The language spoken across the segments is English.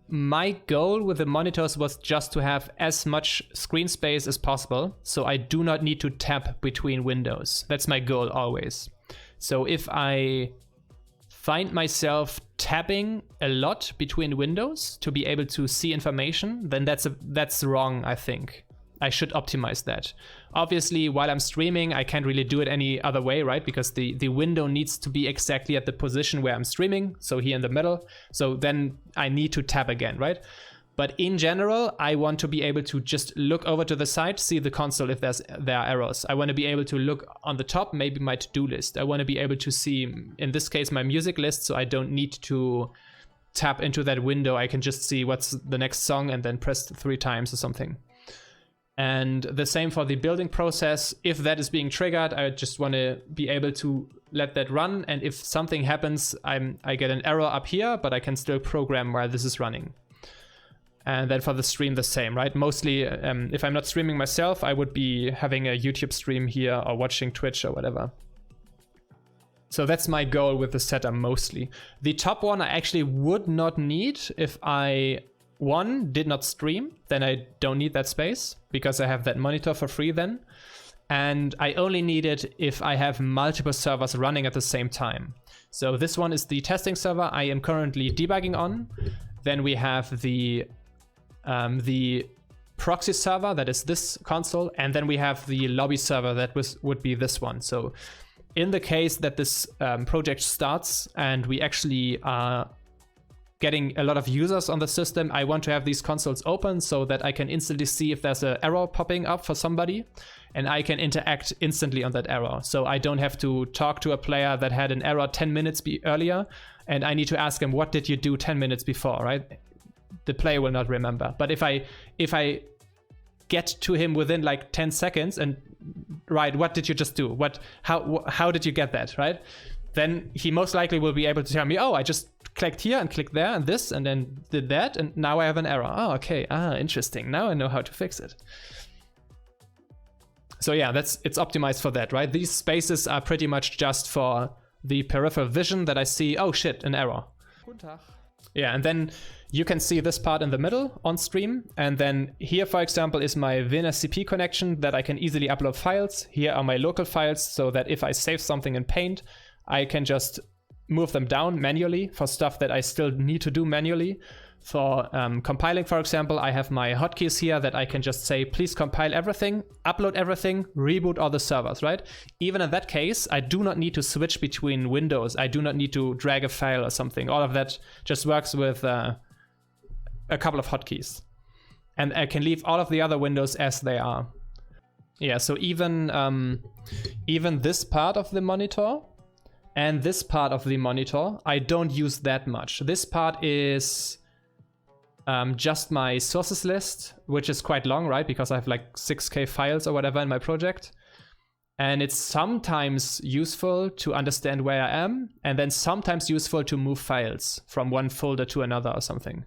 my goal with the monitors was just to have as much screen space as possible, so I do not need to tap between windows. That's my goal always. So if I find myself tapping a lot between windows to be able to see information, then that's wrong, I think. I should optimize that. Obviously, while I'm streaming, I can't really do it any other way, right? Because the window needs to be exactly at the position where I'm streaming, so here in the middle. So then I need to tap again, right? But in general, I want to be able to just look over to the side, see the console if there are errors. I want to be able to look on the top, maybe my to-do list. I want to be able to see, in this case, my music list, so I don't need to tap into that window. I can just see what's the next song and then press 3 times or something. And the same for the building process. If that is being triggered, I just want to be able to let that run. And if something happens, I get an error up here, but I can still program while this is running. And then for the stream, the same, right? Mostly, if I'm not streaming myself, I would be having a YouTube stream here or watching Twitch or whatever. So that's my goal with the setup mostly. The top one I actually would not need if I, one, did not stream, then I don't need that space because I have that monitor for free then. And I only need it if I have multiple servers running at the same time. So this one is the testing server I am currently debugging on. Then we have the proxy server, that is this console, and then we have the lobby server that would be this one. So in the case that this project starts and we actually are getting a lot of users on the system, I want to have these consoles open so that I can instantly see if there's an error popping up for somebody, and I can interact instantly on that error. So I don't have to talk to a player that had an error 10 minutes earlier, and I need to ask him, what did you do 10 minutes before, right? The player will not remember. But if I get to him within like 10 seconds and, right, what did you just do? How did you get that, right? Then he most likely will be able to tell me, oh, I just clicked here and clicked there and this and then did that and now I have an error. Oh, okay, interesting. Now I know how to fix it. So yeah, it's optimized for that, right? These spaces are pretty much just for the peripheral vision that I see, oh shit, an error. Yeah, and then you can see this part in the middle on stream. And then here, for example, is my WinSCP connection that I can easily upload files. Here are my local files so that if I save something in Paint, I can just move them down manually for stuff that I still need to do manually. For compiling, for example, I have my hotkeys here that I can just say, please compile everything, upload everything, reboot all the servers, right? Even in that case, I do not need to switch between windows. I do not need to drag a file or something. All of that just works with a couple of hotkeys. And I can leave all of the other windows as they are. Yeah, so even this part of the monitor and this part of the monitor, I don't use that much. This part is just my sources list, which is quite long, right? Because I have like 6K files or whatever in my project. And it's sometimes useful to understand where I am, and then sometimes useful to move files from one folder to another or something.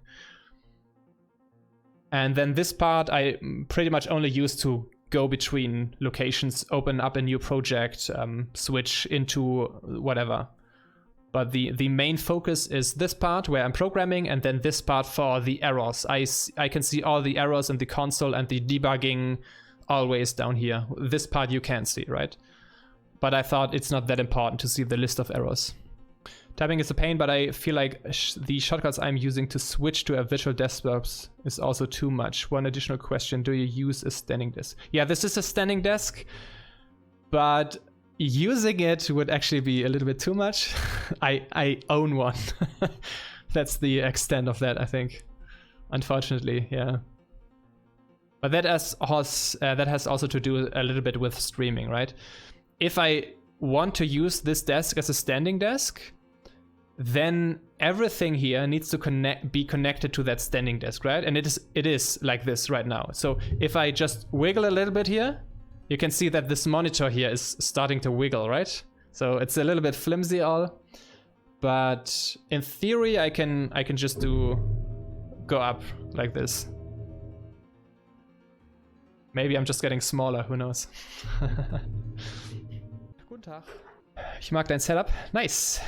And then this part I pretty much only use to go between locations, open up a new project, switch into whatever. But the main focus is this part where I'm programming, and then this part for the errors. I can see all the errors in the console and the debugging always down here. This part you can't see, right? But I thought it's not that important to see the list of errors. Typing is a pain, but I feel like the shortcuts I'm using to switch to a virtual desktop is also too much. One additional question, do you use a standing desk? Yeah, this is a standing desk, but using it would actually be a little bit too much. I own one. That's the extent of that, I think. Unfortunately, yeah. But that has also to do a little bit with streaming, right? If I want to use this desk as a standing desk, then everything here needs to be connected to that standing desk, right? And it is like this right now. So if I just wiggle a little bit here, you can see that this monitor here is starting to wiggle, right? So it's a little bit flimsy all, but in theory I can just go up like this. Maybe I'm just getting smaller, who knows? Guten Tag. Ich mag dein Setup. Nice.